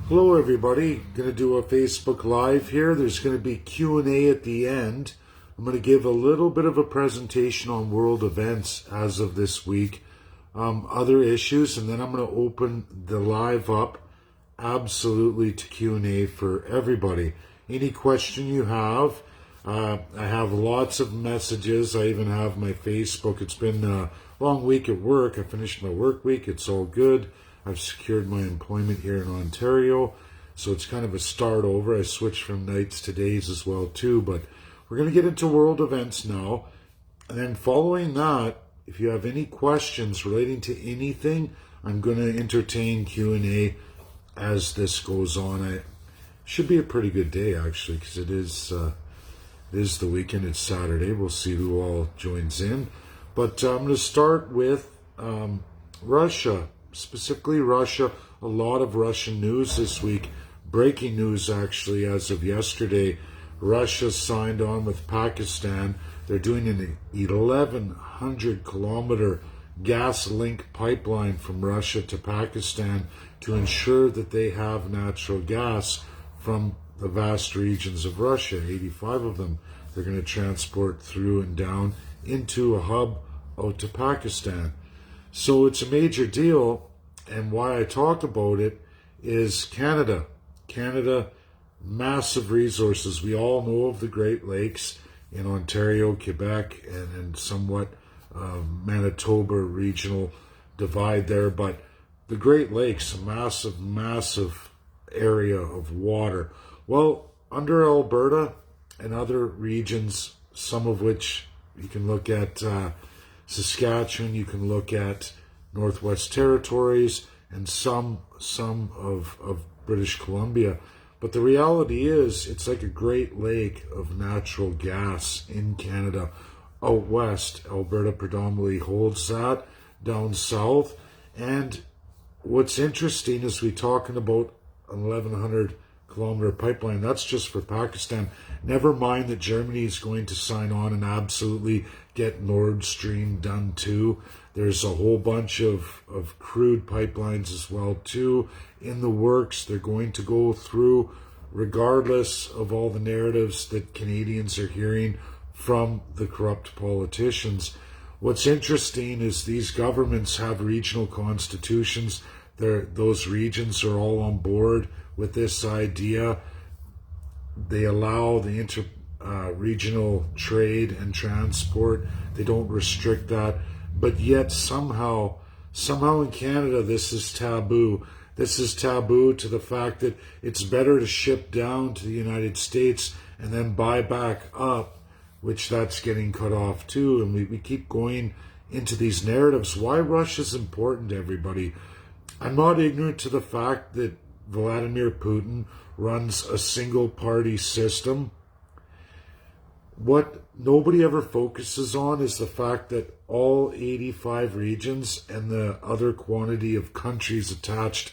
Hello everybody, going to do a Facebook Live here. There's going to be Q&A at the end. I'm going to give a little bit of a presentation on world events as of this week, other issues, and then I'm going to open the live up absolutely to Q&A for everybody. Any question you have, I have lots of messages. I even have my Facebook. It's been a long week at work. I finished my work week. It's all good. I've secured my employment here in Ontario, so it's kind of a start over. I switched from nights to days as well too, but we're going to get into world events now. And then following that, if you have any questions relating to anything, I'm going to entertain Q&A as this goes on. It should be a pretty good day actually, because it is the weekend. It's Saturday. We'll see who all joins in. But I'm going to start with Russia. Specifically Russia, a lot of Russian news this week. Breaking news actually as of yesterday. Russia signed on with Pakistan. They're doing an 1,100 kilometer gas link pipeline from Russia to Pakistan to ensure that they have natural gas from the vast regions of Russia, 85 of them. They're going to transport through and down into a hub out to Pakistan. So it's a major deal, and why I talk about it is Canada. Canada, massive resources. We all know of the Great Lakes in Ontario, Quebec, and somewhat Manitoba regional divide there, but the Great Lakes, a massive, massive area of water. Well, under Alberta and other regions, some of which you can look at Saskatchewan, you can look at Northwest Territories, and some of British Columbia. But the reality is, it's like a Great Lake of natural gas in Canada. Out west, Alberta predominantly holds that, down south. And what's interesting is we're talking about an 1,100 kilometer pipeline. That's just for Pakistan. Never mind that Germany is going to sign on and absolutely get Nord Stream done too. There's a whole bunch of crude pipelines as well too in the works. They're going to go through, regardless of all the narratives that Canadians are hearing from the corrupt politicians. What's interesting is these governments have regional constitutions. Those regions are all on board with this idea. They allow the regional trade and transport. They don't restrict that. But yet somehow in Canada, this is taboo. This is taboo to the fact that it's better to ship down to the United States and then buy back up, which that's getting cut off too. And we keep going into these narratives. Why Russia's important to everybody? I'm not ignorant to the fact that Vladimir Putin runs a single party system. What nobody ever focuses on is the fact that all 85 regions and the other quantity of countries attached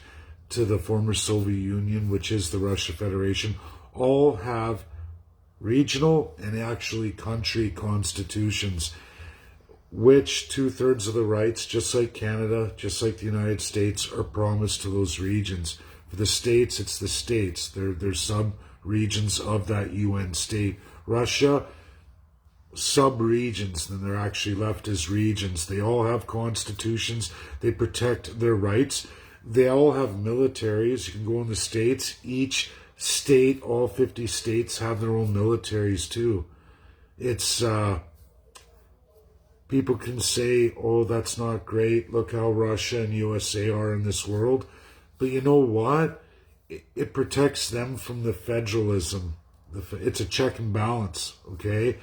to the former Soviet Union, which is the Russia Federation, all have regional and actually country constitutions, which 2/3 of the rights, just like Canada, just like the United States, are promised to those regions. For the states, it's the states. They're sub-regions of that UN state. Russia, sub-regions, then they're actually left as regions. They all have constitutions. They protect their rights. They all have militaries. You can go in the states. Each state, all 50 states, have their own militaries too. It's people can say, oh, that's not great. Look how Russia and USA are in this world. But you know what? It protects them from the federalism. It's a check and balance, okay?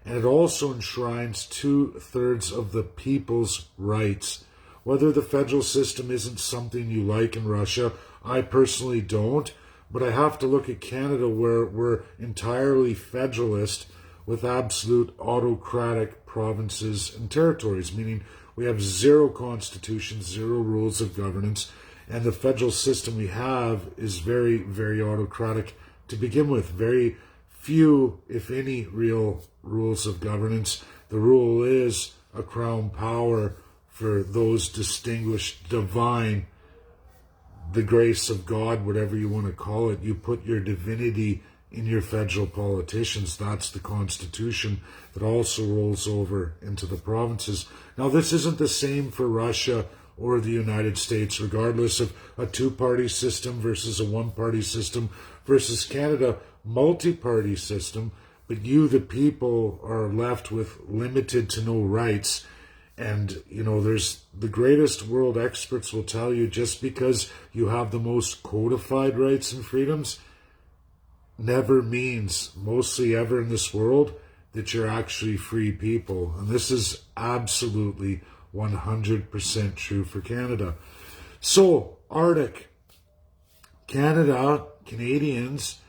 And it also enshrines 2/3 of the people's rights. Whether the federal system isn't something you like in Russia, I personally don't. But I have to look at Canada, where we're entirely federalist with absolute autocratic provinces and territories, meaning we have zero constitution, zero rules of governance, and the federal system we have is very, very autocratic to begin with. Very few, if any, real rules of governance. The rule is a crown power for those distinguished divine the grace of God, whatever you want to call it. You put your divinity in your federal politicians. That's the Constitution that also rolls over into the provinces. Now, this isn't the same for Russia or the United States, regardless of a two-party system versus a one-party system versus Canada, multi-party system. But you, the people, are left with limited to no rights. And, there's the greatest world experts will tell you, just because you have the most codified rights and freedoms never means, mostly ever in this world, that you're actually free people. And this is absolutely 100% true for Canada. So, Arctic. Canada, Canadians,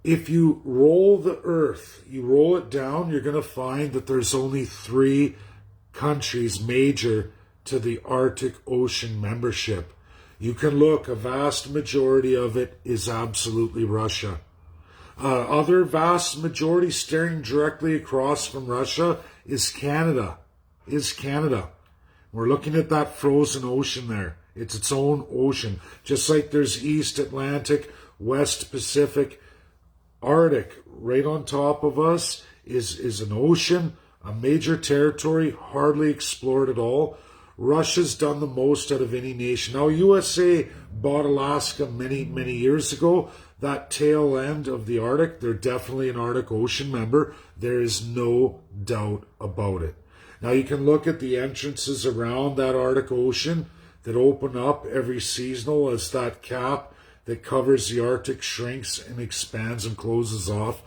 if you roll the earth, you roll it down, you're going to find that there's only 3 countries major to the Arctic Ocean membership. You can look, a vast majority of it is absolutely Russia. Other vast majority staring directly across from Russia is Canada. We're looking at that frozen ocean there. It's its own ocean. Just like there's East Atlantic, West Pacific, Arctic right on top of us is an ocean, a major territory, hardly explored at all. Russia's done the most out of any nation. Now, USA bought Alaska many, many years ago. That tail end of the Arctic, they're definitely an Arctic Ocean member. There is no doubt about it. Now, you can look at the entrances around that Arctic Ocean that open up every seasonal as that cap that covers the Arctic shrinks and expands and closes off.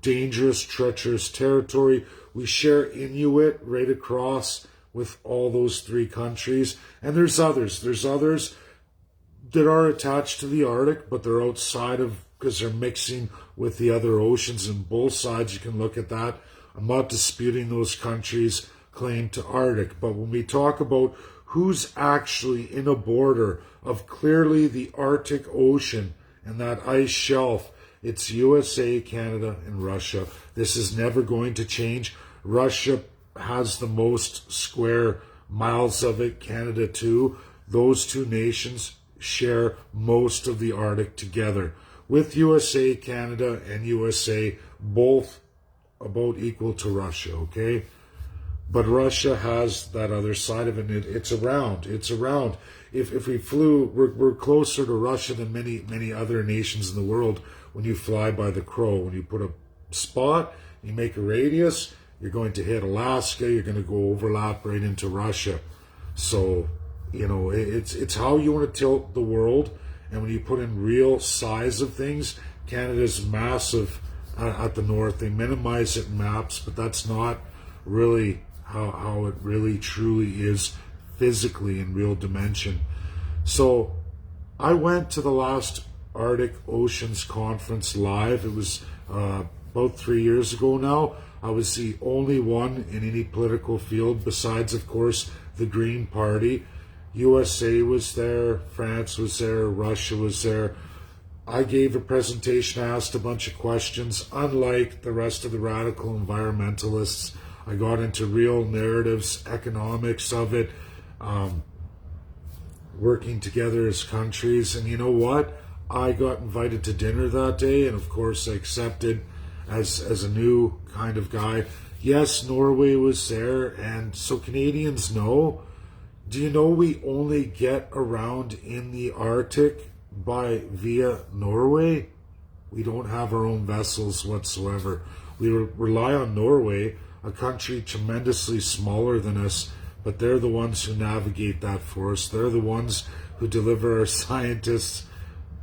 Dangerous, treacherous territory. We share Inuit right across with all those 3 countries. And there's others. There's others that are attached to the Arctic, but they're outside of, because they're mixing with the other oceans. And both sides, you can look at that. I'm not disputing those countries' claim to Arctic. But when we talk about who's actually in a border of clearly the Arctic Ocean and that ice shelf, it's USA, Canada, and Russia. This is never going to change. Russia has the most square miles of it, Canada too. Those 2 nations share most of the Arctic together, with USA, Canada, and USA both about equal to Russia, okay? But Russia has that other side of it. It's around. If we flew, we're closer to Russia than many other nations in the world when you fly by the crow. When you put a spot, you make a radius, you're going to hit Alaska, you're going to go overlap right into Russia. So, it's how you want to tilt the world. And when you put in real size of things, Canada's massive at the north. They minimize it in maps, but that's not really how it really truly is physically in real dimension. So I went to the last Arctic Oceans Conference live. It was about 3 years ago now. I was the only one in any political field besides, of course, the Green Party. USA was there, France was there, Russia was there. I gave a presentation, asked a bunch of questions. Unlike the rest of the radical environmentalists, I got into real narratives, economics of it, working together as countries. And you know what? I got invited to dinner that day, and of course I accepted as a new kind of guy. Yes, Norway was there, and so Canadians know. Do you know we only get around in the Arctic via Norway? We don't have our own vessels whatsoever. We rely on Norway, a country tremendously smaller than us, but they're the ones who navigate that for us. They're the ones who deliver our scientists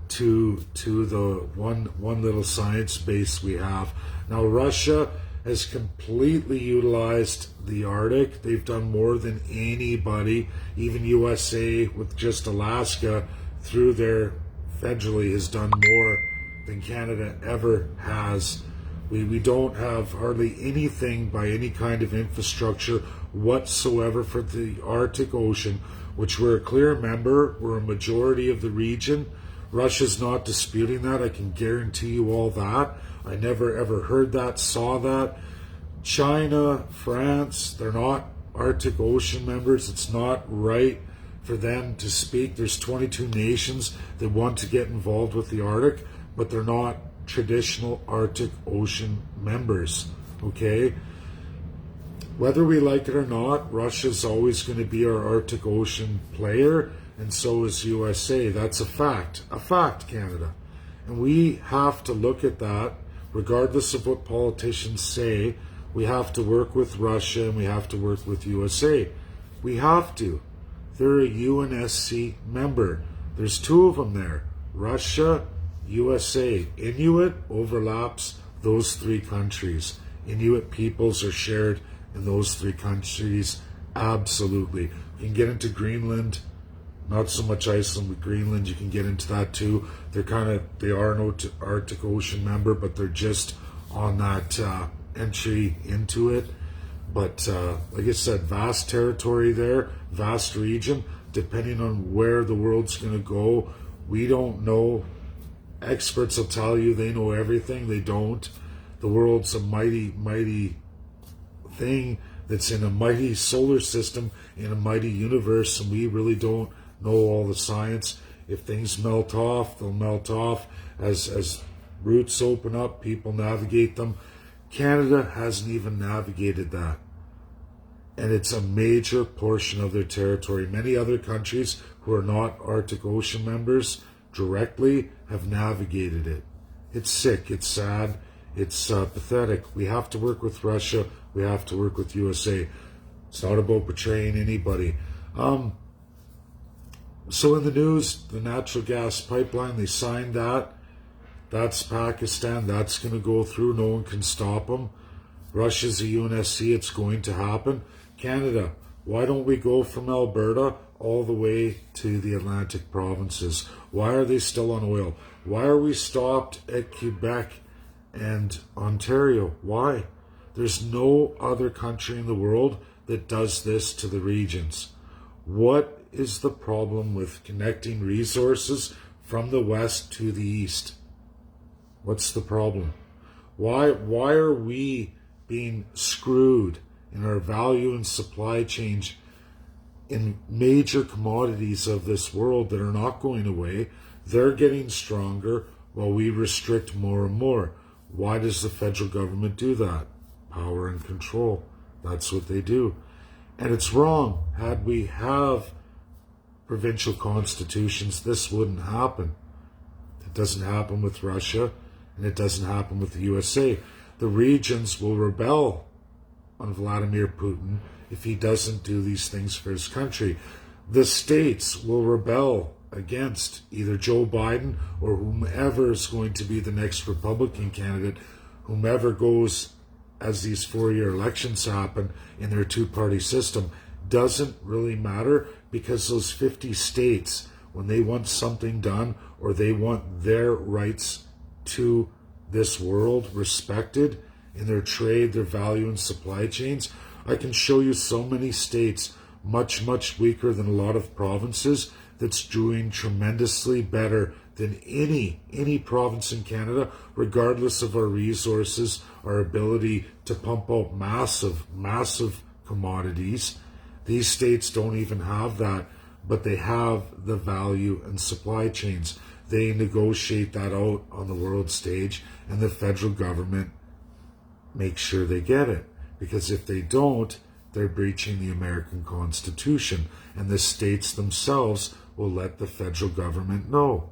to the one little science base we have. Now, Russia has completely utilized the Arctic. They've done more than anybody. Even USA with just Alaska through their federally has done more than Canada ever has. We don't have hardly anything by any kind of infrastructure whatsoever for the Arctic Ocean, which we're a clear member. We're a majority of the region. Russia's not disputing that. I can guarantee you all that. I never ever heard that, saw that. China, France, they're not Arctic Ocean members. It's not right for them to speak. There's 22 nations that want to get involved with the Arctic, but they're not traditional Arctic Ocean members, okay? Whether we like it or not, Russia's always going to be our Arctic Ocean player, and so is USA. That's a fact, Canada. And we have to look at that, regardless of what politicians say. We have to work with Russia and we have to work with USA. We have to. They're a UNSC member. There's two of them there. Russia, USA. Inuit overlaps those three countries. Inuit peoples are shared in those three countries. Absolutely. You can get into Greenland. Not so much Iceland, but Greenland, you can get into that too. They are an Arctic Ocean member, but they're just on that entry into it. But like I said, vast territory there, vast region. Depending on where the world's going to go, we don't know. Experts will tell you they know everything. They don't. The world's a mighty, mighty thing that's in a mighty solar system, in a mighty universe, and we really don't know all the science. If things melt off, they'll melt off. As routes open up, people navigate them. Canada hasn't even navigated that. And it's a major portion of their territory. Many other countries who are not Arctic Ocean members directly have navigated it. It's sick, it's sad, it's pathetic. We have to work with Russia, we have to work with USA. It's not about betraying anybody. So in the news, the natural gas pipeline, they signed that. That's Pakistan. That's going to go through. No one can stop them. Russia's a UNSC. It's going to happen. Canada, why don't we go from Alberta all the way to the Atlantic provinces? Why are they still on oil? Why are we stopped at Quebec and Ontario? Why? There's no other country in the world that does this to the regions. What is the problem with connecting resources from the west to the east? What's the problem? Why are we being screwed in our value and supply chain in major commodities of this world that are not going away? They're getting stronger while we restrict more and more. Why does the federal government do that? Power and control. That's what they do. And it's wrong. Had we have provincial constitutions, this wouldn't happen. It doesn't happen with Russia, and it doesn't happen with the USA. The regions will rebel on Vladimir Putin if he doesn't do these things for his country. The states will rebel against either Joe Biden or whomever is going to be the next Republican candidate, whomever goes as these 4-year elections happen in their two-party system. Doesn't really matter, because those 50 states, when they want something done or they want their rights to this world respected in their trade, their value and supply chains, I can show you so many states much, much weaker than a lot of provinces that's doing tremendously better than any province in Canada, regardless of our resources, our ability to pump out massive commodities. These states don't even have that, but they have the value and supply chains. They negotiate that out on the world stage, and the federal government makes sure they get it. Because if they don't, they're breaching the American Constitution, and the states themselves will let the federal government know.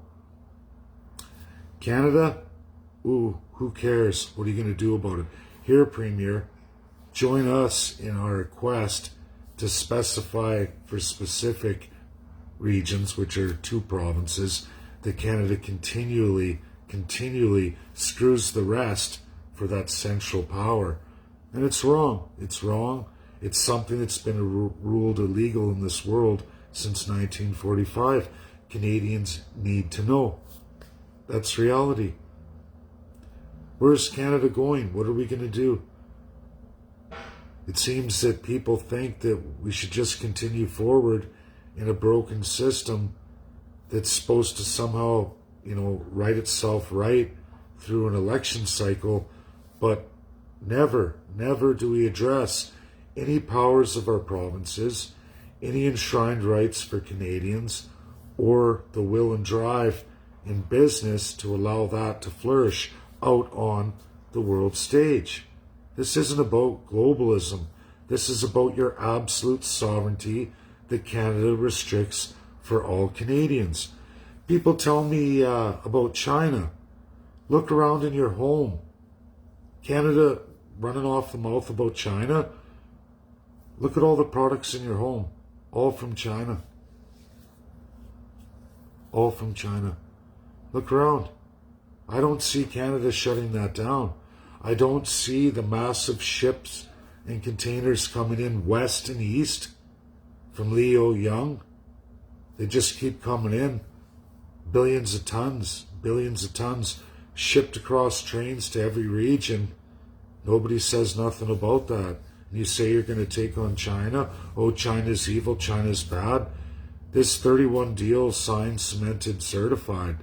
Canada, ooh, who cares? What are you going to do about it? Here, Premier, join us in our quest to specify for specific regions, which are 2 provinces, that Canada continually screws the rest for that central power. And it's wrong. It's wrong. It's something that's been ruled illegal in this world since 1945. Canadians need to know. That's reality. Where's Canada going? What are we going to do? It seems that people think that we should just continue forward in a broken system that's supposed to somehow, right itself right through an election cycle, but never do we address any powers of our provinces, any enshrined rights for Canadians or the will and drive in business to allow that to flourish out on the world stage. This isn't about globalism. This is about your absolute sovereignty that Canada restricts for all Canadians. People tell me about China. Look around in your home. Canada running off the mouth about China. Look at all the products in your home. All from China. All from China. Look around. I don't see Canada shutting that down. I don't see the massive ships and containers coming in west and east from Leo Young. They just keep coming in. Billions of tons shipped across trains to every region. Nobody says nothing about that. And you say you're going to take on China. Oh, China's evil, China's bad. This 31 deal signed, cemented, certified.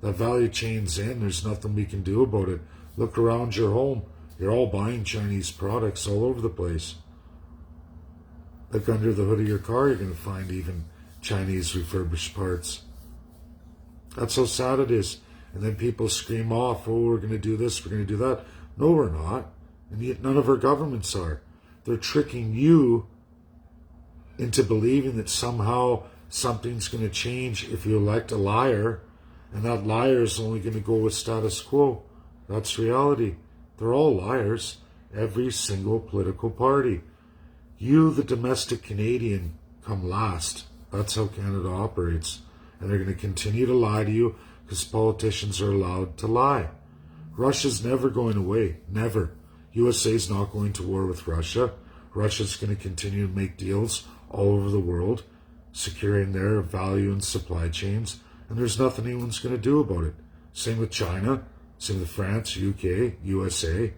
That value chain's in. There's nothing we can do about it. Look around your home. You're all buying Chinese products all over the place. Look under the hood of your car, you're going to find even Chinese refurbished parts. That's how sad it is. And then people scream off, oh, we're going to do this, we're going to do that. No, we're not. And yet none of our governments are. They're tricking you into believing that somehow something's going to change if you elect a liar, and that liar is only going to go with status quo. That's reality. They're all liars. Every single political party. You, the domestic Canadian, come last. That's how Canada operates. And they're going to continue to lie to you because politicians are allowed to lie. Russia's never going away. Never. USA's not going to war with Russia. Russia's going to continue to make deals all over the world, securing their value and supply chains. And there's nothing anyone's going to do about it. Same with China. Same with France, UK, USA.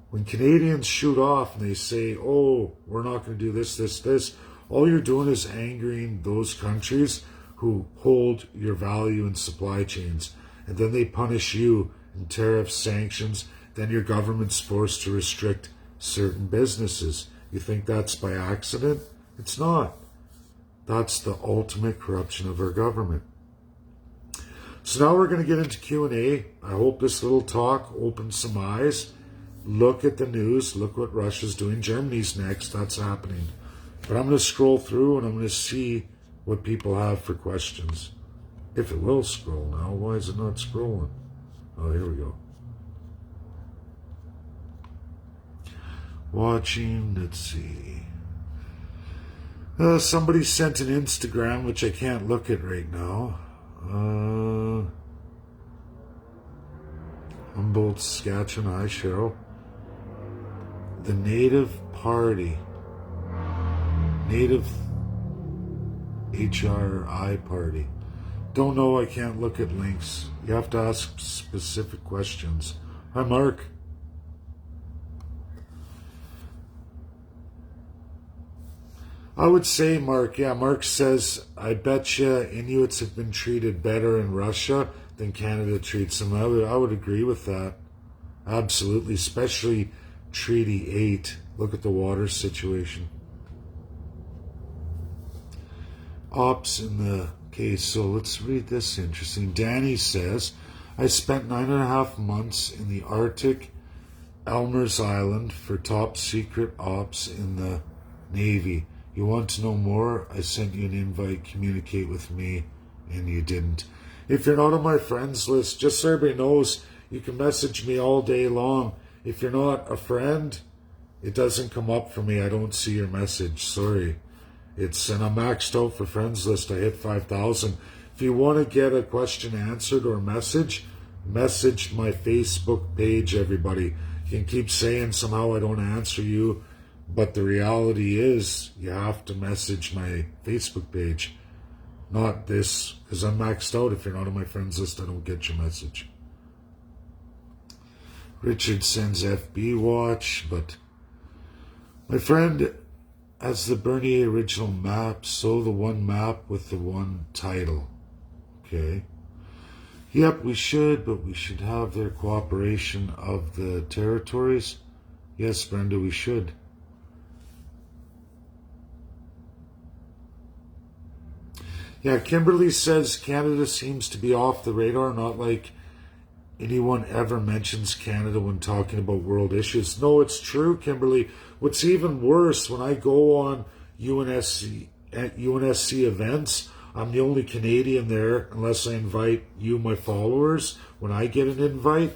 When Canadians shoot off and they say, oh, we're not going to do this, all you're doing is angering those countries who hold your value and supply chains. And then they punish you in tariffs, sanctions. Then your government's forced to restrict certain businesses. You think that's by accident? It's not. That's the ultimate corruption of our government. So now we're going to get into Q&A. I hope this little talk opens some eyes. Look at the news. Look what Russia's doing. Germany's next. That's happening. But I'm going to scroll through and I'm going to see what people have for questions. If it will scroll now. Why is it not scrolling? Oh, here we go. Watching. Let's see. Somebody sent an Instagram, which I can't look at right now. Humboldt, Saskatchewan. Hi, Cheryl. The Native Party. Native HRI Party. Don't know, I can't look at links. You have to ask specific questions. Hi, Mark. I would say, Mark, Mark says, I bet you Inuits have been treated better in Russia than Canada treats them. I would agree with that. Absolutely, especially Treaty 8. Look at the water situation. Ops in the case. So let's read this. Interesting. Danny says, I spent 9.5 months in the Arctic, Elmer's Island, for top secret ops in the Navy. You want to know more? I sent you an invite. Communicate with me, and you didn't. If you're not on my friends list, just so everybody knows, you can message me all day long. If you're not a friend, it doesn't come up for me. I don't see your message. Sorry. And I'm maxed out for friends list. I hit 5,000. If you want to get a question answered or message my Facebook page, everybody. You can keep saying somehow I don't answer you, but the reality is you have to message my Facebook page. Not this, because I'm maxed out. If you're not on my friends list, I don't get your message. Richard sends FB watch, but my friend has the Bernier original map, so the one map with the one title. Okay. Yep, we should, but we should have their cooperation of the territories. Yes, Brenda, we should. Yeah, Kimberly says Canada seems to be off the radar, not like anyone ever mentions Canada when talking about world issues. No, it's true, Kimberly. What's even worse, when I go on UNSC events, I'm the only Canadian there unless I invite you, my followers, when I get an invite.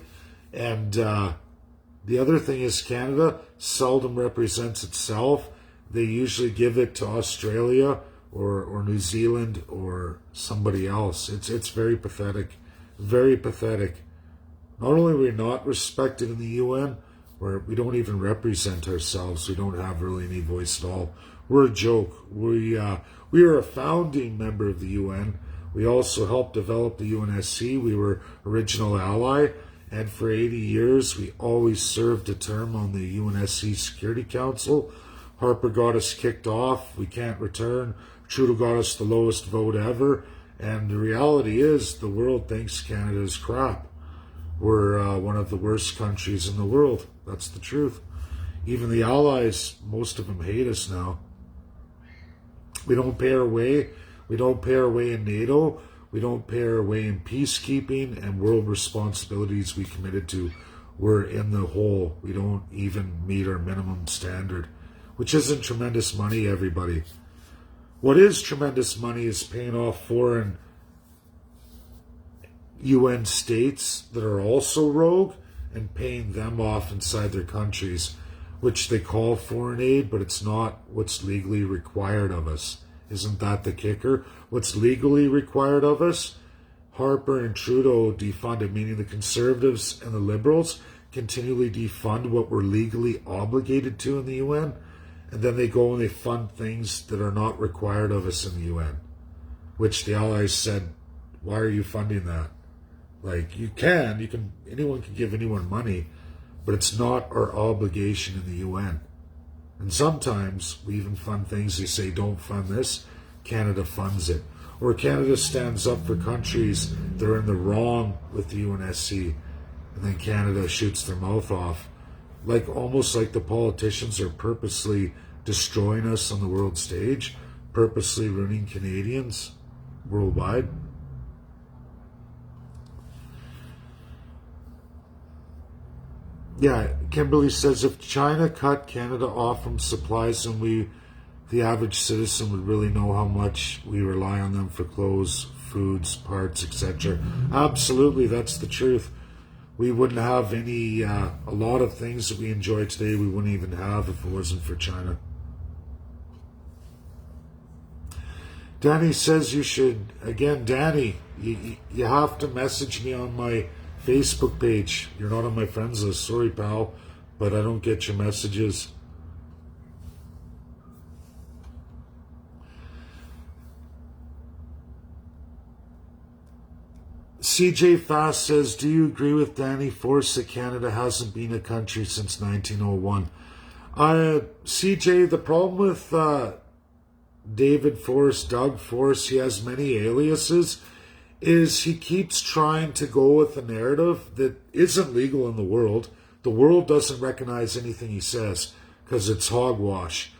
And the other thing is Canada seldom represents itself. They usually give it to Australia or New Zealand or somebody else. It's very pathetic. Very pathetic. Not only are we not respected in the UN, we don't even represent ourselves. We don't have really any voice at all. We're a joke. We are a founding member of the UN. We also helped develop the UNSC. We were original ally. And for 80 years, we always served a term on the UNSC Security Council. Harper got us kicked off. We can't return. Trudeau got us the lowest vote ever. And the reality is the world thinks Canada is crap. We're one of the worst countries in the world. That's the truth. Even the allies, most of them hate us now. We don't pay our way. We don't pay our way in NATO. We don't pay our way in peacekeeping and world responsibilities we committed to. We're in the hole. We don't even meet our minimum standard, which isn't tremendous money, everybody. What is tremendous money is paying off foreign UN states that are also rogue and paying them off inside their countries, which they call foreign aid, but it's not what's legally required of us. Isn't that the kicker? What's legally required of us? Harper and Trudeau defunded, meaning the Conservatives and the Liberals continually defund what we're legally obligated to in the UN, and then they go and they fund things that are not required of us in the UN, which the Allies said, why are you funding that? Like, anyone can give anyone money, but it's not our obligation in the UN. And sometimes we even fund things, they say, don't fund this, Canada funds it. Or Canada stands up for countries that are in the wrong with the UNSC, and then Canada shoots their mouth off. Almost like the politicians are purposely destroying us on the world stage, purposely ruining Canadians worldwide. Yeah, Kimberly says if China cut Canada off from supplies, then the average citizen would really know how much we rely on them for clothes, foods, parts, etc. Absolutely, that's the truth. We wouldn't have a lot of things that we enjoy today we wouldn't even have if it wasn't for China. Danny says you should, again, Danny, you have to message me on my Facebook page. You're not on my friends list. Sorry, pal, but I don't get your messages. CJ Fast says, do you agree with Danny Force that Canada hasn't been a country since 1901? CJ, the problem with David Force, Doug Force, he has many aliases, is he keeps trying to go with a narrative that isn't legal in the world. The world doesn't recognize anything he says because it's hogwash.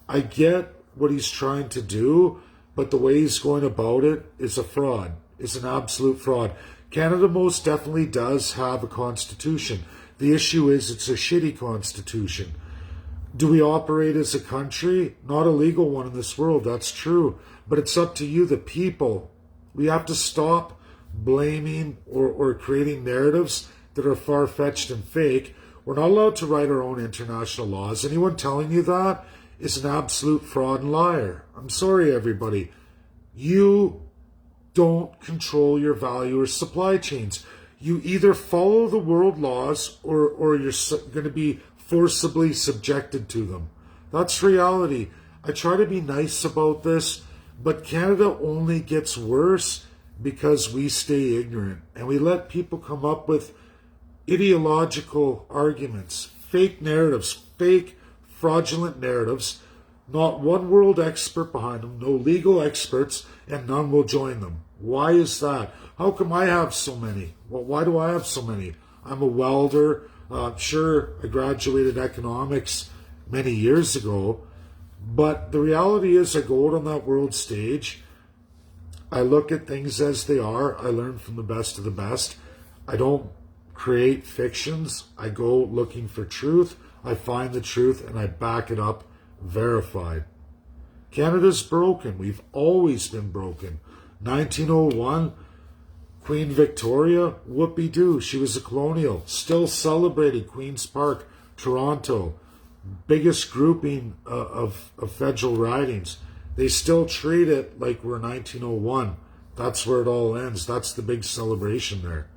I get what he's trying to do, but the way he's going about it is a fraud. It's an absolute fraud. Canada most definitely does have a constitution. The issue is it's a shitty constitution. Do we operate as a country? Not a legal one in this world, that's true. But it's up to you, the people. We have to stop blaming or creating narratives that are far-fetched and fake. We're not allowed to write our own international laws. Anyone telling you that is an absolute fraud and liar. I'm sorry, everybody. You don't control your value or supply chains. You either follow the world laws or you're going to be forcibly subjected to them. That's reality. I try to be nice about this, but Canada only gets worse because we stay ignorant and we let people come up with ideological arguments, fake narratives, fake fraudulent narratives, not one world expert behind them, no legal experts, and none will join them. Why is that? How come I have so many? Well, why do I have so many? I'm a welder. Sure, I graduated economics many years ago, but the reality is I go out on that world stage, I look at things as they are. I learn from the best of the best. I don't create fictions. I go looking for truth. I find the truth and I back it up, verified. Canada's broken. We've always been broken. 1901, Queen Victoria, whoopee-doo. She was a colonial. Still celebrated Queen's Park, Toronto. Biggest grouping of federal ridings. They still treat it like we're 1901. That's where it all ends. That's the big celebration there.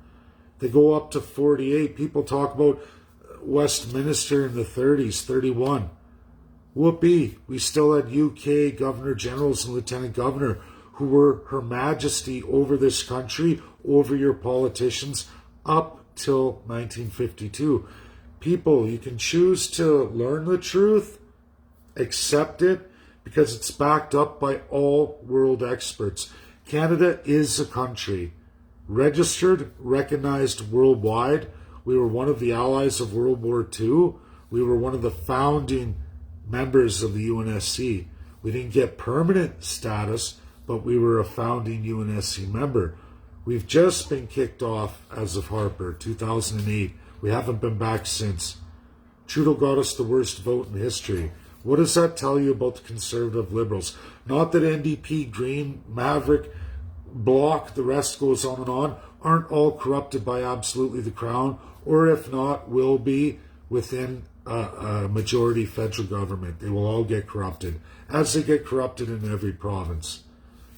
They go up to 48. People talk about Westminster in the 30s, 31. Whoopee. We still had UK Governor Generals and Lieutenant Governor who were Her Majesty over this country, over your politicians, up till 1952. People, you can choose to learn the truth, accept it, because it's backed up by all world experts. Canada is a country, registered, recognized worldwide. We were one of the allies of World War II. We were one of the founding members of the UNSC. We didn't get permanent status, but we were a founding UNSC member. We've just been kicked off as of Harper, 2008. We haven't been back since. Trudeau got us the worst vote in history. What does that tell you about the Conservative Liberals? Not that NDP, Green, Maverick, Bloc, the rest goes on and on, aren't all corrupted by absolutely the Crown, or if not, will be within a majority federal government. They will all get corrupted, as they get corrupted in every province,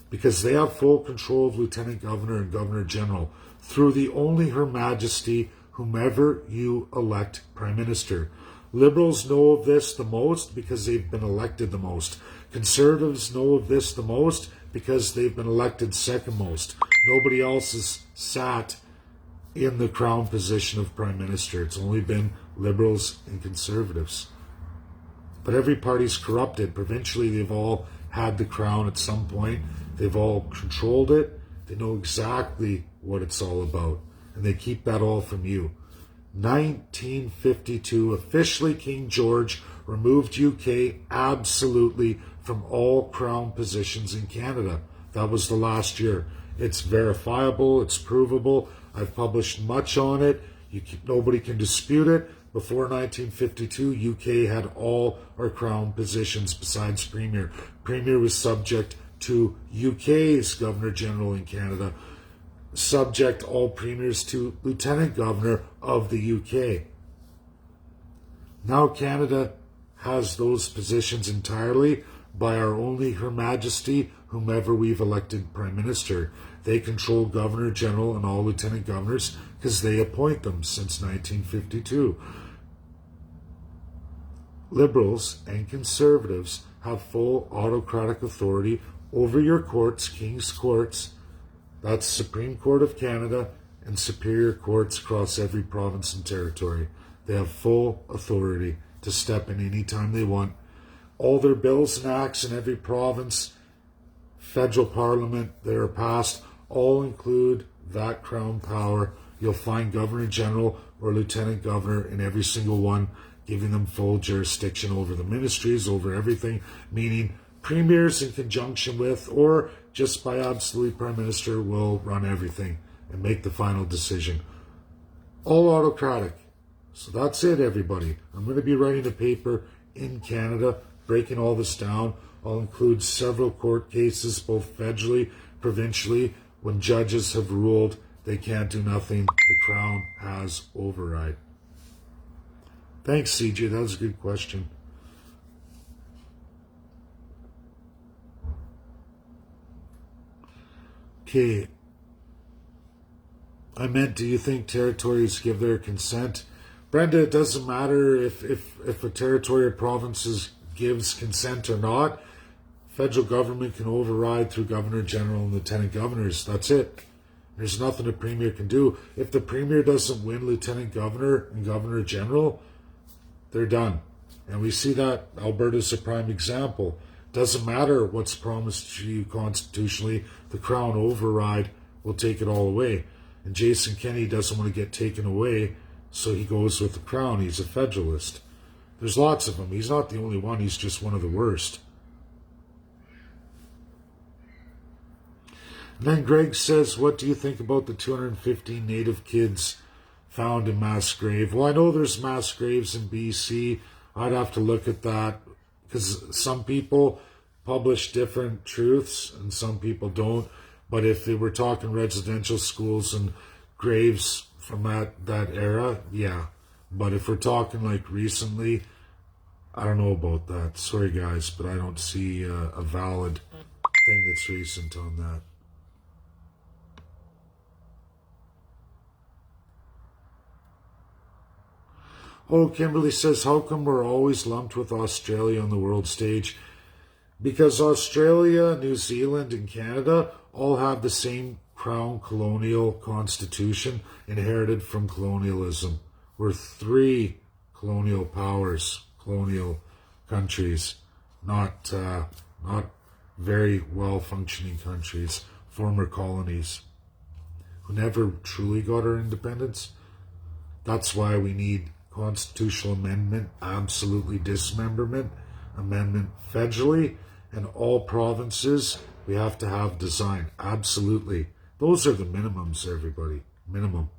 because they have full control of Lieutenant Governor and Governor General through the only Her Majesty, whomever you elect Prime Minister. Liberals know of this the most because they've been elected the most. Conservatives know of this the most because they've been elected second most. Nobody else has sat in the Crown position of Prime Minister. It's only been Liberals and Conservatives. But every party's corrupted. Provincially, they've all had the Crown at some point. They've all controlled it. They know exactly what it's all about. And they keep that all from you. 1952, officially King George removed UK absolutely from all Crown positions in Canada. That was the last year. It's verifiable, it's provable. I've published much on it. Nobody can dispute it. Before 1952, UK had all our Crown positions besides Premier. Premier was subject to UK's Governor General in Canada. Subject all premiers to Lieutenant Governor of the UK. Now Canada has those positions entirely by our only Her Majesty, whomever we've elected Prime Minister. They control Governor General and all Lieutenant Governors because they appoint them since 1952. Liberals and Conservatives have full autocratic authority over your courts, King's Courts. That's Supreme Court of Canada and superior courts across every province and territory. They have full authority to step in any time they want. All their bills and acts in every province, federal parliament that are passed, all include that Crown power. You'll find Governor General or Lieutenant Governor in every single one, giving them full jurisdiction over the ministries, over everything, meaning premiers in conjunction with or just by absolute Prime Minister will run everything and make the final decision. All autocratic. So that's it, everybody. I'm going to be writing a paper in Canada, breaking all this down. I'll include several court cases, both federally, provincially, when judges have ruled they can't do nothing. The Crown has override. Thanks, CJ. That was a good question. Okay. I meant, do you think territories give their consent? Brenda, it doesn't matter if a territory or provinces gives consent or not. Federal government can override through Governor General and Lieutenant Governors. That's it. There's nothing a Premier can do. If the Premier doesn't win Lieutenant Governor and Governor General, they're done. And we see that Alberta's a prime example. Doesn't matter what's promised to you constitutionally, the Crown override will take it all away. And Jason Kenney doesn't want to get taken away, so he goes with the Crown. He's a federalist. There's lots of them. He's not the only one. He's just one of the worst. And then Greg says, what do you think about the 215 native kids found in mass grave? Well, I know there's mass graves in BC. I'd have to look at that because some people publish different truths and some people don't. But if they were talking residential schools and graves from that era, yeah. But if we're talking like recently, I don't know about that. Sorry, guys, but I don't see a valid thing that's recent on that. Oh, Kimberly says, how come we're always lumped with Australia on the world stage? Because Australia, New Zealand, and Canada all have the same crown colonial constitution inherited from colonialism. We're three colonial powers, colonial countries, not very well-functioning countries, former colonies, who never truly got our independence. That's why we need constitutional amendment, absolutely dismemberment, amendment federally, and all provinces we have to have design. Absolutely. Those are the minimums, everybody. Minimum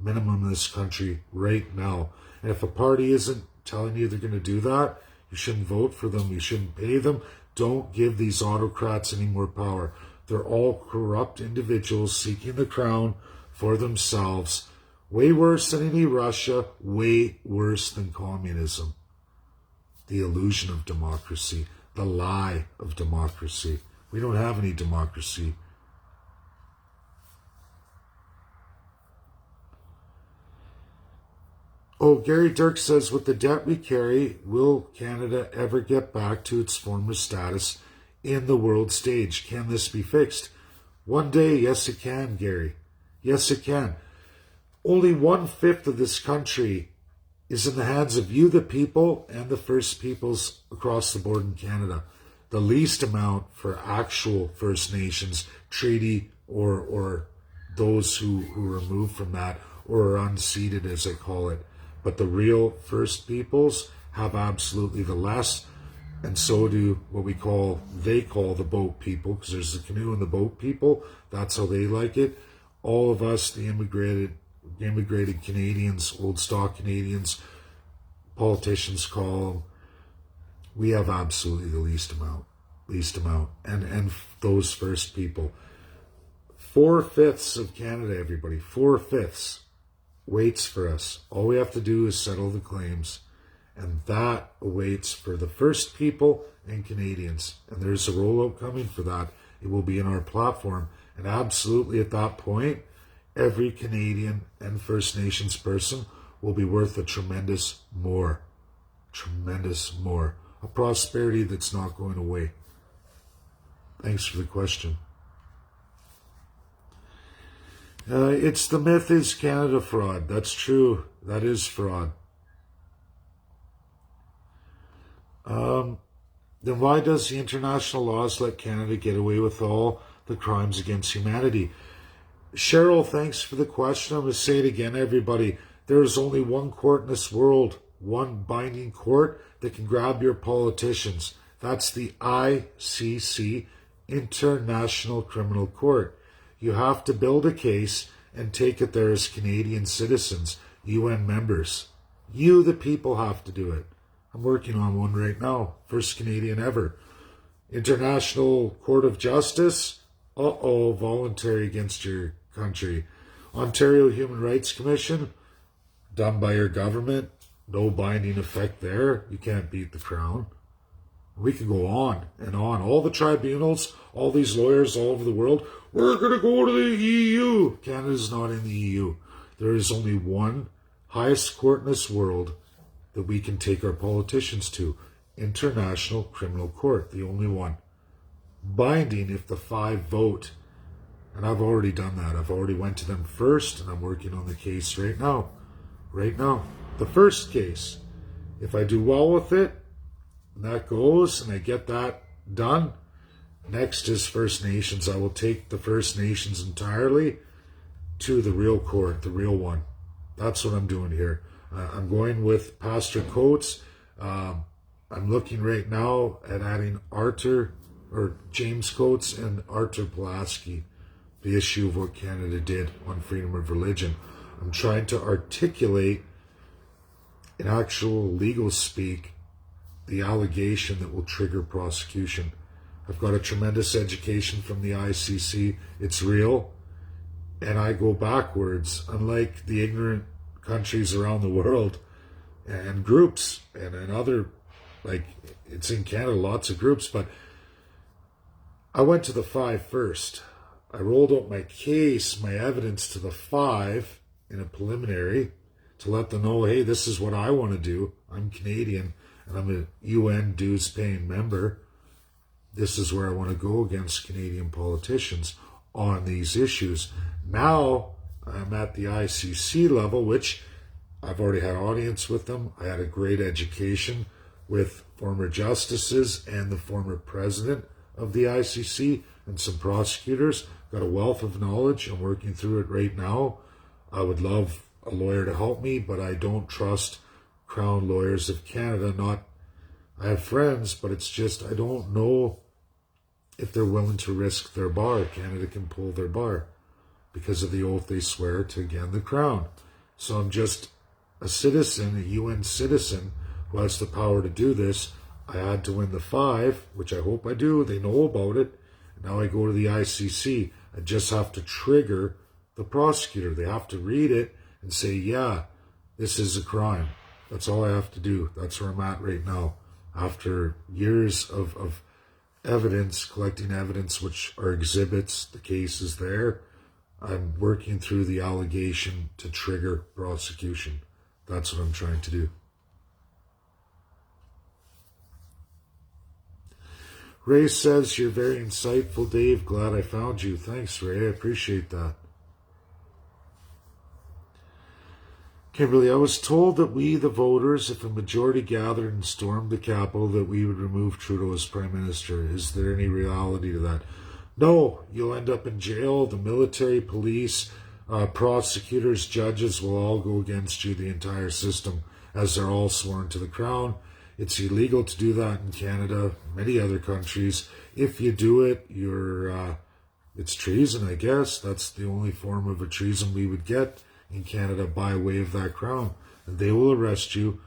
in this country right now. And if a party isn't telling you they're going to do that, you shouldn't vote for them. You shouldn't pay them. Don't give these autocrats any more power. They're all corrupt individuals seeking the crown for themselves. Way worse than any Russia, way worse than communism. The illusion of democracy, the lie of democracy. We don't have any democracy. Oh, Gary Dirk says, with the debt we carry, will Canada ever get back to its former status in the world stage? Can this be fixed? One day, yes it can, Gary. Yes it can. Only 1/5 of this country is in the hands of you, the people, and the First Peoples across the board in Canada. The least amount for actual First Nations, treaty, or those who remove from that, or are unceded, as I call it. But the real First Peoples have absolutely the less, and so do what they call the boat people, because there's the canoe and the boat people. That's how they like it. All of us, the immigrated Canadians, old stock Canadians, politicians call them, we have absolutely the least amount, and those First People. 4/5 of Canada, everybody, 4/5 waits for us. All we have to do is settle the claims, and that awaits for the First People and Canadians. And there's a rollout coming for that. It will be in our platform, and absolutely at that point, every Canadian and First Nations person will be worth a tremendous more. A prosperity that's not going away. Thanks for the question. It's the myth is Canada fraud. That's true. That is fraud. Then why does the international laws let Canada get away with all the crimes against humanity? Cheryl, thanks for the question. I'm going to say it again, everybody. There is only one court in this world, one binding court that can grab your politicians. That's the ICC, International Criminal Court. You have to build a case and take it there as Canadian citizens, UN members. You, the people, have to do it. I'm working on one right now. First Canadian ever. International Court of Justice, voluntary against your country. Ontario Human Rights Commission, done by your government, no binding effect there. You can't beat the Crown. We can go on and on. All the tribunals, all these lawyers all over the world, we're going to go to the EU. Canada's not in the EU. There is only one highest court in this world that we can take our politicians to. International Criminal Court, the only one. Binding if the 5 vote. And I've already done that. I've already went to them first, and I'm working on the case right now. Right now. The first case. If I do well with it, and that goes, and I get that done, next is First Nations. I will take the First Nations entirely to the real court, the real one. That's what I'm doing here. I'm going with Pastor Coates. I'm looking right now at adding James Coates and Arthur Pulaski. the issue of what Canada did on freedom of religion. I'm trying to articulate in actual legal speak the allegation that will trigger prosecution. I've got a tremendous education from the ICC. It's real. And I go backwards, unlike the ignorant countries around the world and groups and other, like it's in Canada, lots of groups, but I went to the 5 first. I rolled out my case, my evidence to the 5 in a preliminary to let them know, hey, this is what I want to do. I'm Canadian and I'm a UN dues paying member. This is where I want to go against Canadian politicians on these issues. Now I'm at the ICC level, which I've already had audience with them. I had a great education with former justices and the former president of the ICC and some prosecutors. Got a wealth of knowledge. I'm working through it right now. I would love a lawyer to help me, but I don't trust Crown Lawyers of Canada. I have friends, but it's just I don't know if they're willing to risk their bar. Canada can pull their bar because of the oath they swear to, again, the Crown. So I'm just a citizen, a UN citizen who has the power to do this. I had to win the 5, which I hope I do. They know about it. Now I go to the ICC. I just have to trigger the prosecutor. They have to read it and say, yeah, this is a crime. That's all I have to do. That's where I'm at right now. After years of evidence, collecting evidence, which are exhibits, the case is there. I'm working through the allegation to trigger prosecution. That's what I'm trying to do. Ray says, you're very insightful, Dave. Glad I found you. Thanks, Ray. I appreciate that. Kimberly, I was told that we, the voters, if a majority gathered and stormed the Capitol, that we would remove Trudeau as Prime Minister. Is there any reality to that? No, you'll end up in jail. The military, police, prosecutors, judges will all go against you, the entire system, as they're all sworn to the Crown. It's illegal to do that in Canada, many other countries. If you do it, it's treason, I guess. That's the only form of a treason we would get in Canada by way of that Crown. And they will arrest you.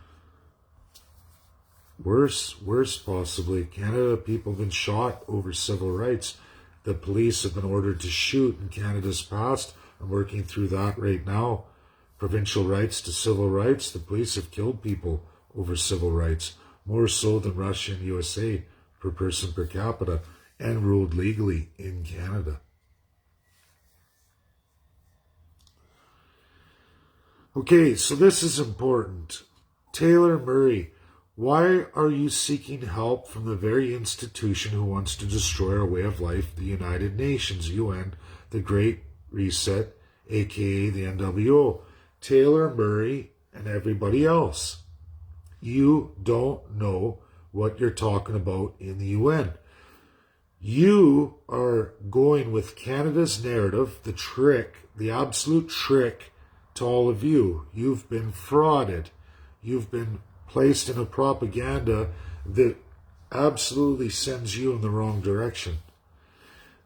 Worse possibly. Canada, people have been shot over civil rights. The police have been ordered to shoot in Canada's past. I'm working through that right now. Provincial rights to civil rights. The police have killed people over civil rights, more so than Russia and USA per person per capita, and ruled legally in Canada. Okay, so this is important. Taylor Murray, why are you seeking help from the very institution who wants to destroy our way of life, the United Nations, UN, the Great Reset, aka the NWO? Taylor Murray and everybody else. You don't know what you're talking about in the UN. You are going with Canada's narrative, the trick, the absolute trick to all of you. You've been frauded. You've been placed in a propaganda that absolutely sends you in the wrong direction.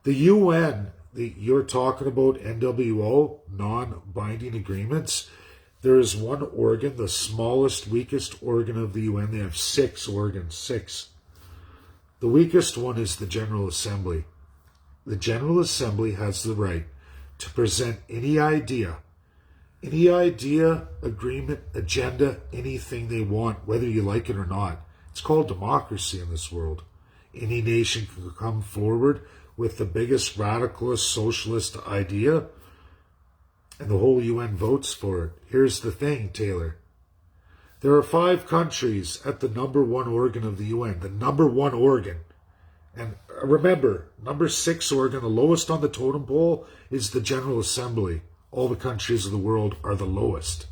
The UN, you're talking about NWO, non-binding agreements. There is one organ, the smallest, weakest organ of the UN. They have 6 organs, 6. The weakest one is the General Assembly. The General Assembly has the right to present any idea, agreement, agenda, anything they want, whether you like it or not. It's called democracy in this world. Any nation can come forward with the biggest radicalist socialist idea, and the whole UN votes for it. Here's the thing, Taylor. There are 5 countries at the number 1 organ of the UN, the number 1 organ. And remember, number 6 organ, the lowest on the totem pole, is the General Assembly. All the countries of the world are the lowest.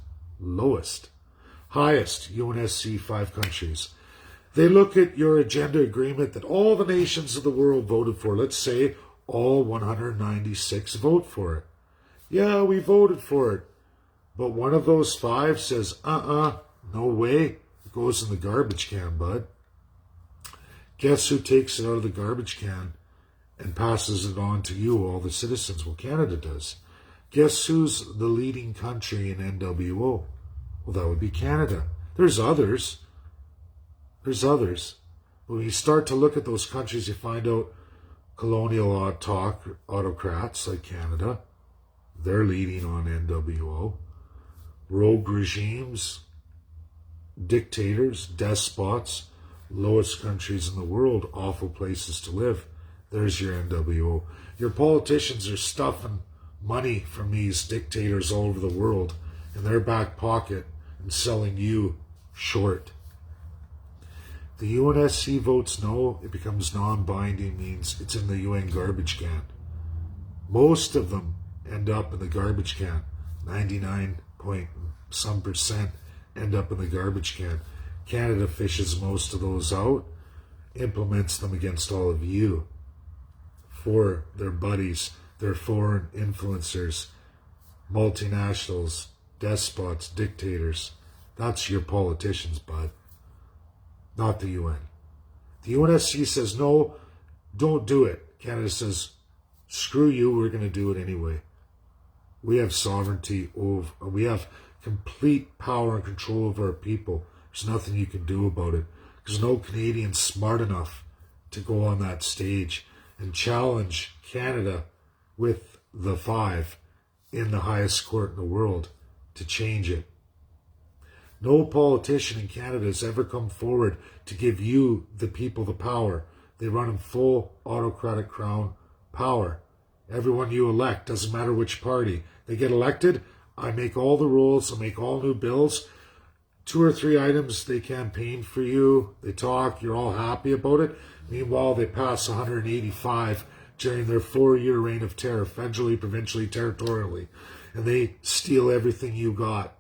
Highest, UNSC, 5 countries. They look at your agenda agreement that all the nations of the world voted for. Let's say all 196 vote for it. Yeah, we voted for it. But one of those 5 says, no way. It goes in the garbage can, bud. Guess who takes it out of the garbage can and passes it on to you, all the citizens. Well, Canada does. Guess who's the leading country in NWO? Well, that would be Canada. There's others. There's others. But when you start to look at those countries, you find out colonial autocrats like Canada, they're leading on NWO. Rogue regimes, dictators, despots, lowest countries in the world, awful places to live. There's your NWO. Your politicians are stuffing money from these dictators all over the world in their back pocket and selling you short. The UNSC votes no, it becomes non-binding, means it's in the UN garbage can. Most of them end up in the garbage can. 99 point some percent end up in the garbage can. Canada fishes most of those out, implements them against all of you for their buddies, their foreign influencers, multinationals, despots, dictators. That's your politicians, bud. Not the UN. The UNSC says, no, don't do it. Canada says, screw you, we're going to do it anyway. We have sovereignty over, we have complete power and control over our people. There's nothing you can do about it. There's no Canadian smart enough to go on that stage and challenge Canada with the five in the highest court in the world to change it. No politician in Canada has ever come forward to give you, the people, the power. They run in full autocratic crown power. Everyone you elect, doesn't matter which party. They get elected, I make all the rules, I make all new bills. 2 or 3 items, they campaign for you, they talk, you're all happy about it. Meanwhile, they pass 185 during their 4-year reign of terror, federally, provincially, territorially. And they steal everything you got.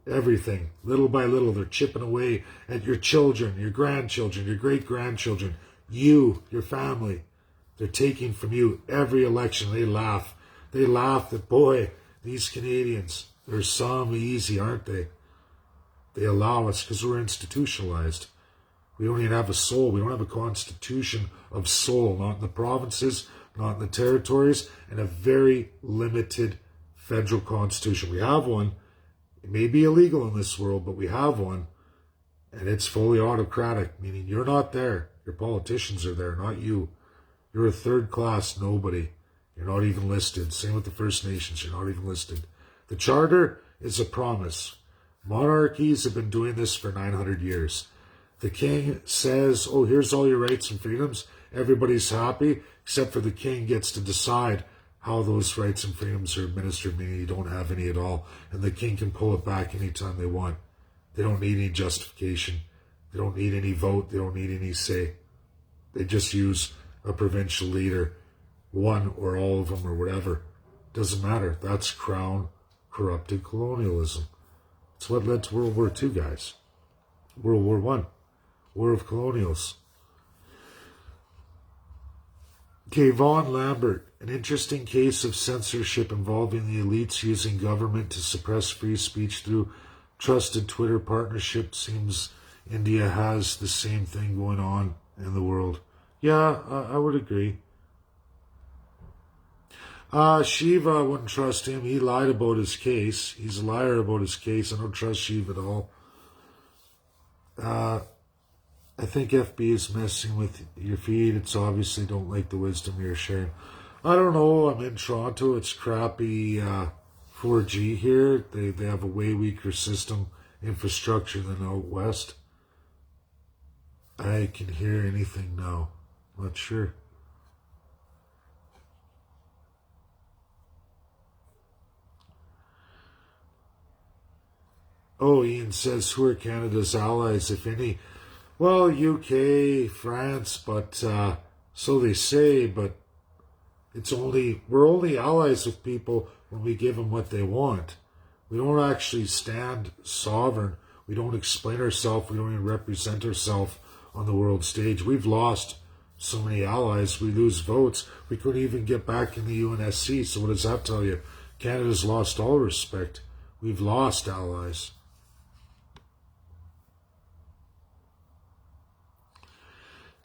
Everything. Little by little, they're chipping away at your children, your grandchildren, your great-grandchildren, you, your family. They're taking from you every election. They laugh. They laugh that, boy, these Canadians, they're some easy, aren't they? They allow us because we're institutionalized. We don't even have a soul. We don't have a constitution of soul, not in the provinces, not in the territories, and a very limited federal constitution. We have one. It may be illegal in this world, but we have one, and it's fully autocratic, meaning you're not there. Your politicians are there, not you. You're a third-class nobody. You're not even listed. Same with the First Nations. You're not even listed. The Charter is a promise. Monarchies have been doing this for 900 years. The king says, oh, here's all your rights and freedoms. Everybody's happy, except for the king gets to decide how those rights and freedoms are administered, meaning you don't have any at all. And the king can pull it back anytime they want. They don't need any justification. They don't need any vote. They don't need any say. They just use a provincial leader, one or all of them or whatever. Doesn't matter. That's crown corrupted colonialism. It's what led to World War II, guys. World War I. War of Colonials. Okay, Vaughan Lambert. An interesting case of censorship involving the elites using government to suppress free speech through trusted Twitter partnership. Seems India has the same thing going on in the world. Yeah, I would agree. Shiva, I wouldn't trust him. He lied about his case. He's a liar about his case. I don't trust Shiva at all. I think FB is messing with your feed. It's obviously don't like the wisdom you're sharing. I don't know. I'm in Toronto. It's crappy 4G here. They have a way weaker system infrastructure than out west. I can hear anything now. Not sure. Oh, Ian says, who are Canada's allies, if any? Well, UK, France, but so they say, but we're only allies with people when we give them what they want. We don't actually stand sovereign. We don't explain ourselves. We don't even represent ourselves on the world stage. We've lost so many allies. We lose votes. We couldn't even get back in the UNSC. So what does that tell you? Canada's lost all respect. We've lost allies.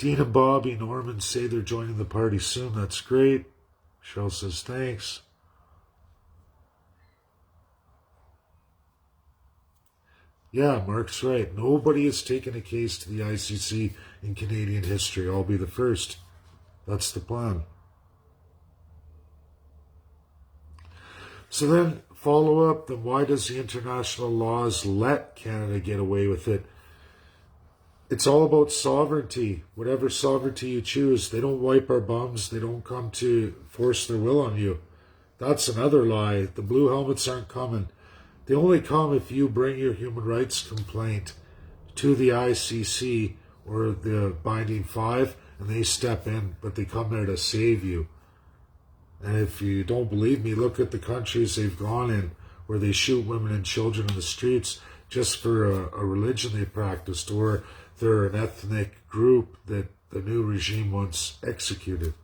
Dean and Bobby Norman say they're joining the party soon. That's great. Cheryl says thanks. Yeah, Mark's right. Nobody has taken a case to the ICC in Canadian history. I'll be the first. That's the plan. So then, follow up, then why does the international laws let Canada get away with it? It's all about sovereignty. Whatever sovereignty you choose, they don't wipe our bums. They don't come to force their will on you. That's another lie. The blue helmets aren't coming. They only come if you bring your human rights complaint to the ICC or the Binding Five, and they step in, but they come there to save you. And if you don't believe me, look at the countries they've gone in where they shoot women and children in the streets just for a religion they practiced, or they're an ethnic group that the new regime once executed.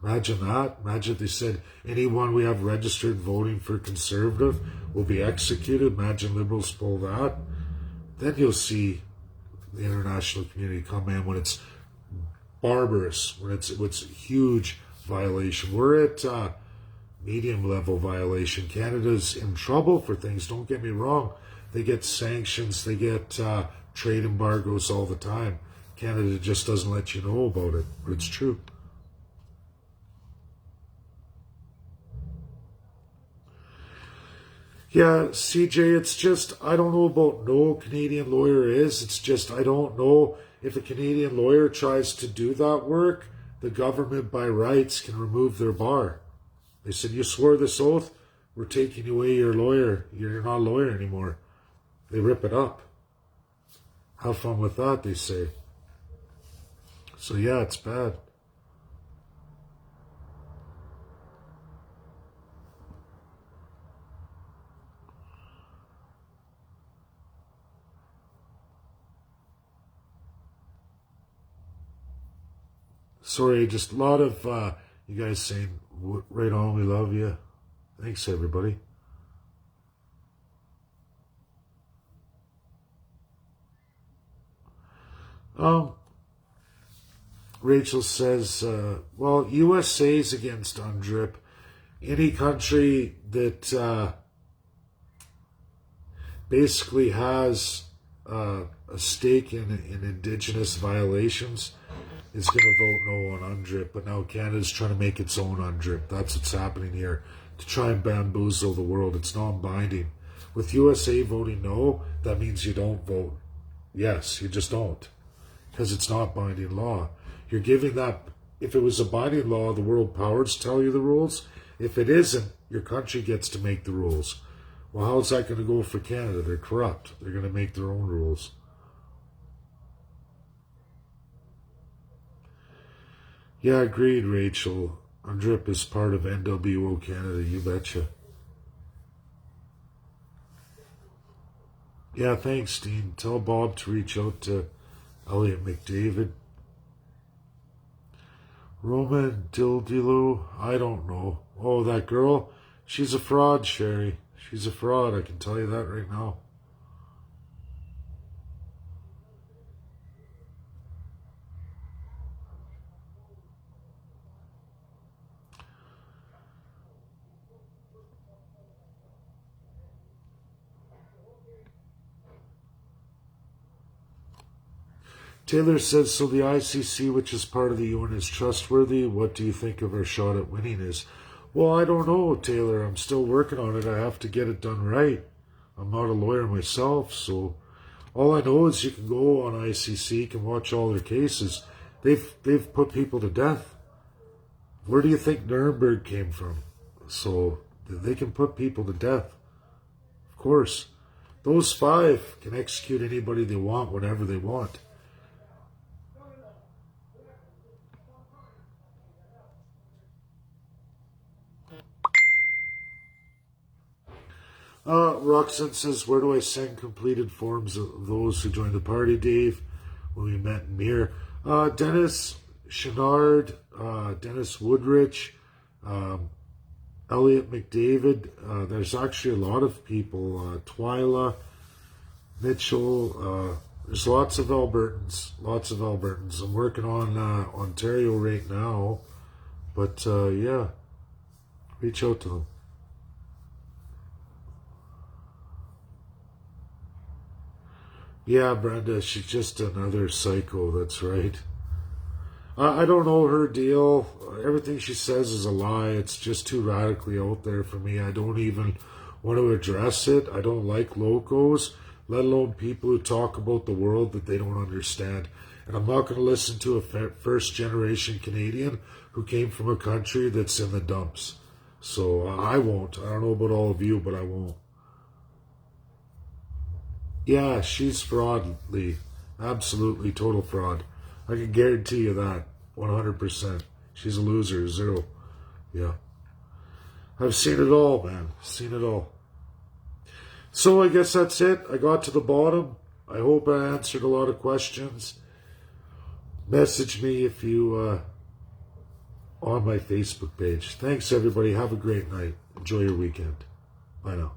Imagine that. Imagine if they said anyone we have registered voting for Conservative will be executed. Imagine Liberals pull that. Then you'll see the international community come in when it's barbarous, when it's a huge violation. We're at medium level violation. Canada's in trouble for things, don't get me wrong. They get sanctions, they get trade embargoes all the time. Canada just doesn't let you know about it, but it's true. Yeah, CJ, it's just, I don't know about no Canadian lawyer is. It's just, I don't know if a Canadian lawyer tries to do that work, the government by rights can remove their bar. They said, you swore this oath, we're taking away your lawyer. You're not a lawyer anymore. They rip it up. Have fun with that, they say. So yeah, it's bad. Sorry, just a lot of you guys saying, right on, we love you. Thanks, everybody. Rachel says, well, USA's against UNDRIP. Any country that basically has a stake in Indigenous violations is going to vote no on UNDRIP, but now Canada's trying to make its own UNDRIP. That's what's happening here, to try and bamboozle the world. It's non-binding. With USA voting no, that means you don't vote yes. You just don't, because it's not binding law. You're giving that, if it was a binding law, the world powers tell you the rules. If it isn't, your country gets to make the rules. Well, how's that going to go for Canada? They're corrupt. They're going to make their own rules. Yeah, agreed, Rachel. UNDRIP is part of NWO Canada, you betcha. Yeah, thanks, Dean. Tell Bob to reach out to Elliot McDavid. Roman Dildilo, I don't know. Oh, that girl? She's a fraud, Sherry. She's a fraud, I can tell you that right now. Taylor says, so the ICC, which is part of the UN, is trustworthy. What do you think of our shot at winning is? Well, I don't know, Taylor. I'm still working on it. I have to get it done right. I'm not a lawyer myself, so all I know is you can go on ICC, you can watch all their cases. They've put people to death. Where do you think Nuremberg came from? So they can put people to death. Of course. Those five can execute anybody they want whenever they want. Roxanne says, where do I send completed forms of those who joined the party, Dave, when we met in Mir? Dennis Chenard, Dennis Woodrich, Elliot McDavid. There's actually a lot of people. Twyla, Mitchell, There's lots of Albertans. Lots of Albertans. I'm working on Ontario right now. But yeah, reach out to them. Yeah, Brenda, she's just another psycho. That's right. I don't know her deal. Everything she says is a lie. It's just too radically out there for me. I don't even want to address it. I don't like locals, let alone people who talk about the world that they don't understand. And I'm not going to listen to a first generation Canadian who came from a country that's in the dumps. So I won't. I don't know about all of you, but I won't. Yeah, she's fraud, Lee. Absolutely total fraud. I can guarantee you that. 100%. She's a loser. Zero. Yeah. I've seen it all, man. Seen it all. So I guess that's it. I got to the bottom. I hope I answered a lot of questions. Message me if you on my Facebook page. Thanks, everybody. Have a great night. Enjoy your weekend. Bye now.